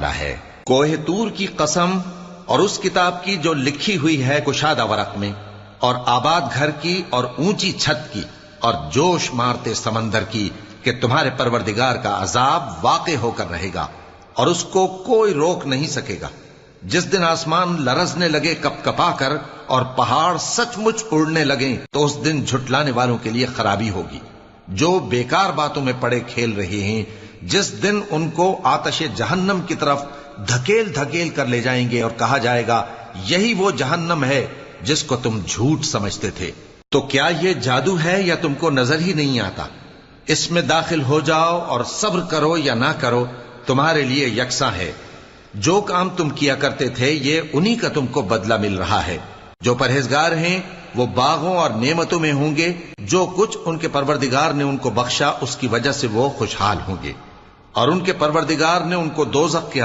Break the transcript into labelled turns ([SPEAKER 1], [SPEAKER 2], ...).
[SPEAKER 1] ہے۔ کوہ طور کی قسم اور اس کتاب کی جو لکھی ہوئی ہے کشادہ ورق میں، اور آباد گھر کی اور اونچی چھت کی اور جوش مارتے سمندر کی، کہ تمہارے پروردگار کا عذاب واقع ہو کر رہے گا اور اس کو کوئی روک نہیں سکے گا۔ جس دن آسمان لرزنے لگے کپ کپا کر اور پہاڑ سچ مچ اڑنے لگیں، تو اس دن جھٹلانے والوں کے لیے خرابی ہوگی جو بیکار باتوں میں پڑے کھیل رہے ہیں، جس دن ان کو آتش جہنم کی طرف دھکیل دھکیل کر لے جائیں گے اور کہا جائے گا یہی وہ جہنم ہے جس کو تم جھوٹ سمجھتے تھے۔ تو کیا یہ جادو ہے یا تم کو نظر ہی نہیں آتا؟ اس میں داخل ہو جاؤ اور صبر کرو یا نہ کرو، تمہارے لیے یکساں ہے۔ جو کام تم کیا کرتے تھے یہ انہی کا تم کو بدلہ مل رہا ہے۔ جو پرہیزگار ہیں وہ باغوں اور نعمتوں میں ہوں گے، جو کچھ ان کے پروردگار نے ان کو بخشا اس کی وجہ سے وہ خوشحال ہوں گے، اور ان کے پروردگار نے ان کو دوزخ کے